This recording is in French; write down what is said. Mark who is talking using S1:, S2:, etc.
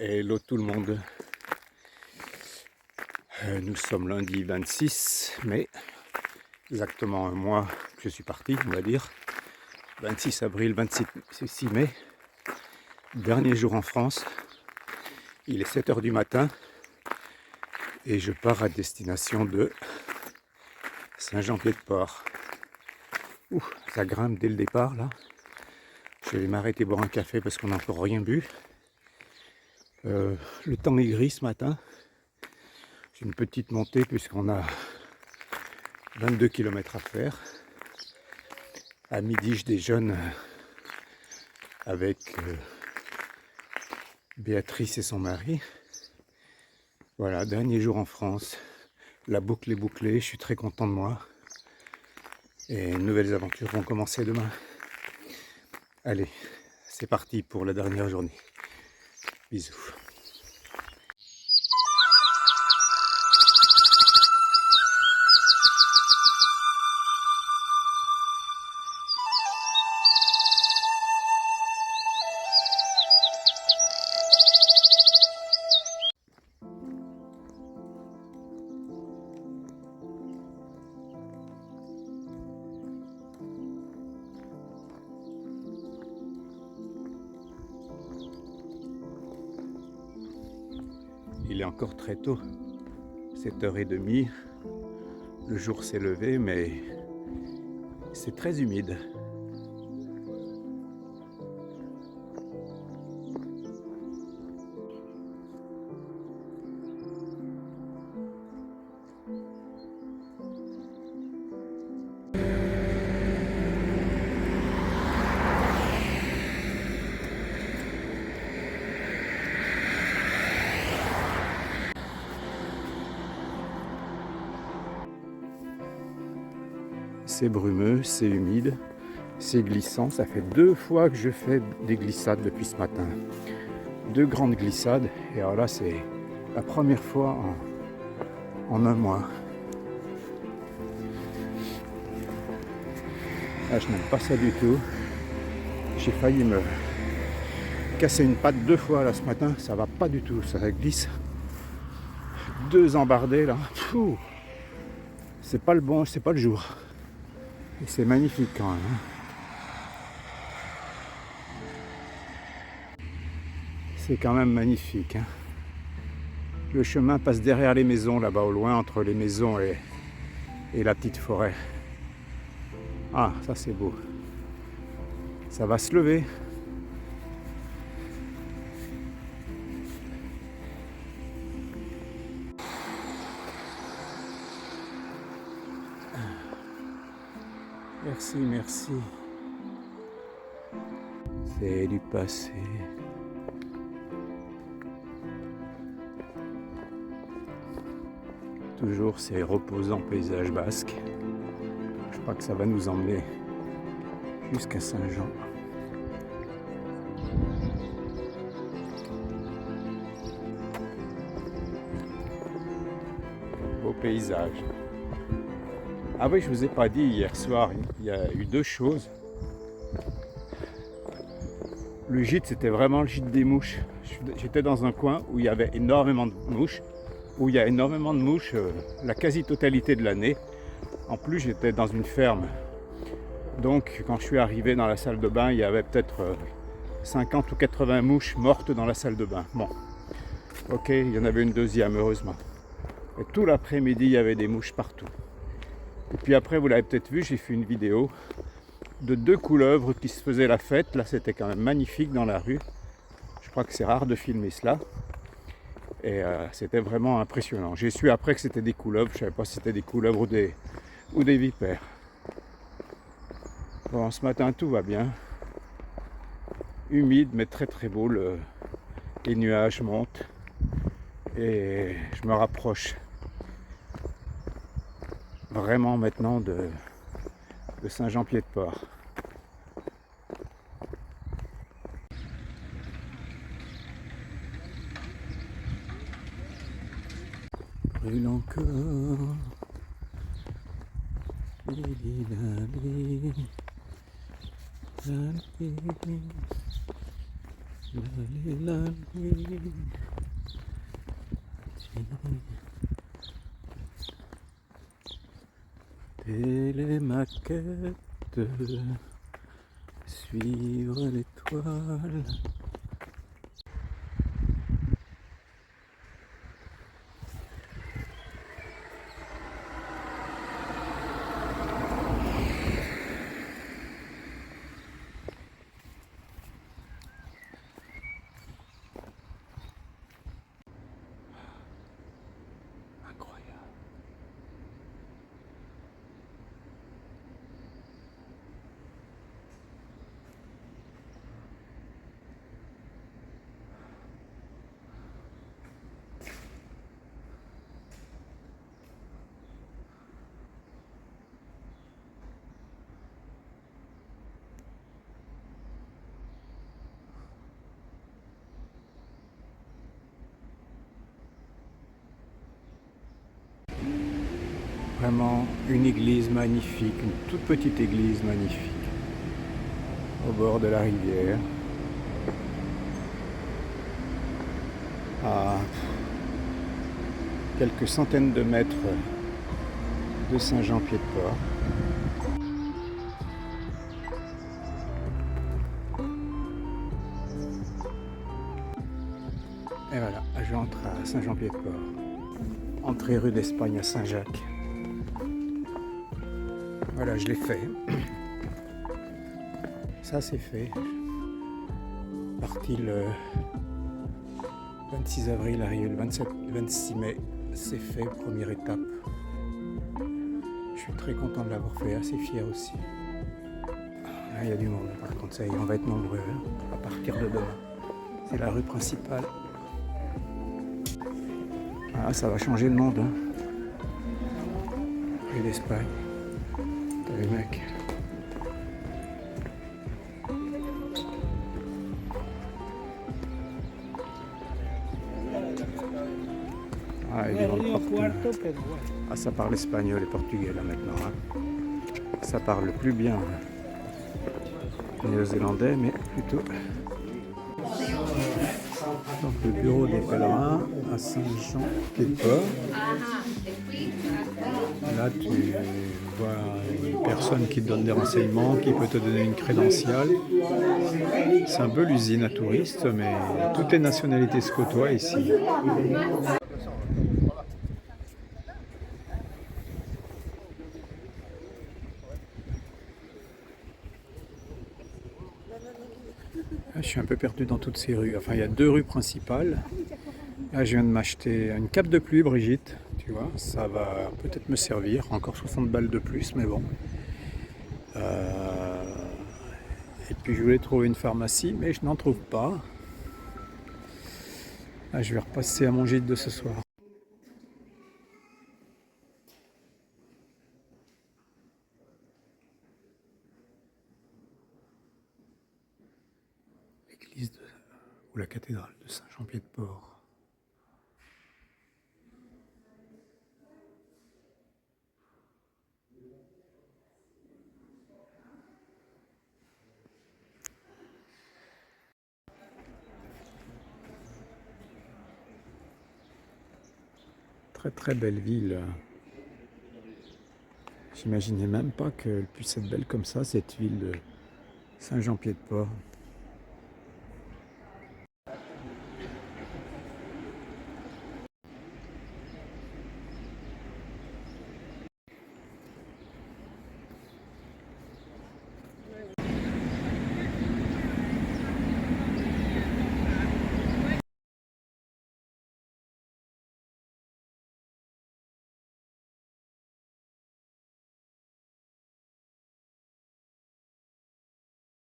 S1: Hello tout le monde. Nous sommes lundi 26 mai, exactement un mois que je suis parti, on va dire. 26 avril, 26 mai, dernier jour en France. Il est 7h du matin et je pars à destination de Saint-Jean-Pied-de-Port. Ouh, ça grimpe dès le départ là. Je vais m'arrêter boire un café parce qu'on n'a encore rien bu. Le temps est gris ce matin. J'ai une petite montée puisqu'on a 22 km à faire. À midi, je déjeune avec Béatrice et son mari. Voilà, dernier jour en France. La boucle est bouclée, je suis très content de moi. Et nouvelles aventures vont commencer demain. Allez, c'est parti pour la dernière journée. Bisous. Il est encore très tôt, 7h30. Le jour s'est levé, mais c'est très humide. C'est brumeux, c'est humide, c'est glissant. Ça fait 2 fois que je fais des glissades depuis ce matin. 2 grandes glissades. Et alors là, c'est la première fois en un mois. Là, je n'aime pas ça du tout. J'ai failli me casser une patte 2 fois là ce matin. Ça va pas du tout, ça glisse. 2 embardés là. Pfff. C'est pas le bon, c'est pas le jour. Et c'est magnifique quand même. C'est quand même magnifique. Le chemin passe derrière les maisons, là-bas au loin, entre les maisons et la petite forêt. Ah, ça c'est beau. Ça va se lever. Merci, merci. C'est du passé. Toujours ces reposants paysages basques. Je crois que ça va nous emmener jusqu'à Saint-Jean. Beau paysage. Ah oui, je vous ai pas dit hier soir, il y a eu 2 choses. Le gîte, c'était vraiment le gîte des mouches. J'étais dans un coin où il y avait énormément de mouches, la quasi-totalité de l'année. En plus, j'étais dans une ferme. Donc, quand je suis arrivé dans la salle de bain, il y avait peut-être 50 ou 80 mouches mortes dans la salle de bain. Bon, ok, il y en avait une deuxième, heureusement. Et tout l'après-midi, il y avait des mouches partout. Et puis après, vous l'avez peut-être vu, j'ai fait une vidéo de 2 couleuvres qui se faisaient la fête. Là, c'était quand même magnifique dans la rue. Je crois que c'est rare de filmer cela. Et c'était vraiment impressionnant. J'ai su après que c'était des couleuvres. Je ne savais pas si c'était des couleuvres ou des vipères. Bon, ce matin, tout va bien. Humide, mais très très beau. Les nuages montent. Et je me rapproche vraiment maintenant de Saint-Jean-Pied-de-Port. Brûle encore. La nuit. Télémaquette, suivre l'étoile. Incroyable. Vraiment une église magnifique, une toute petite église magnifique, au bord de la rivière, à quelques centaines de mètres de Saint-Jean-Pied-de-Port. Et voilà, j'entre à Saint-Jean-Pied-de-Port. Entrée rue d'Espagne à Saint-Jacques. Voilà, je l'ai fait. Ça, c'est fait. Parti le 26 avril, arrivé le 26 mai. C'est fait, première étape. Je suis très content de l'avoir fait, assez fier aussi. Là, il y a du monde, par contre, ça y est, on va être nombreux à partir de demain. C'est la rue principale. Ah, ça va changer le monde. Rue d'Espagne. T'as vu, mec? Ah, il y a des gens partout. Ah, ça parle espagnol et portugais là maintenant. Hein. Ça parle plus bien néo-zélandais, mais plutôt. Donc le bureau des pèlerins à Saint-Jean-Pied-de-Port. Là, tu vois une personne qui te donne des renseignements, qui peut te donner une crédentiale. C'est un peu l'usine à touristes, mais toutes les nationalités se côtoient ici. Je suis un peu perdu dans toutes ces rues. Enfin, il y a deux rues principales. Là, je viens de m'acheter une cape de pluie, Brigitte. Tu vois, ça va peut-être me servir. Encore 60 balles de plus, mais bon. Et puis, je voulais trouver une pharmacie, mais je n'en trouve pas. Là, je vais repasser à mon gîte de ce soir. L'église ou la cathédrale de Saint-Jean-Pied-de-Port. Très très belle ville. J'imaginais même pas qu'elle puisse être belle comme ça, cette ville de Saint-Jean-Pied-de-Port.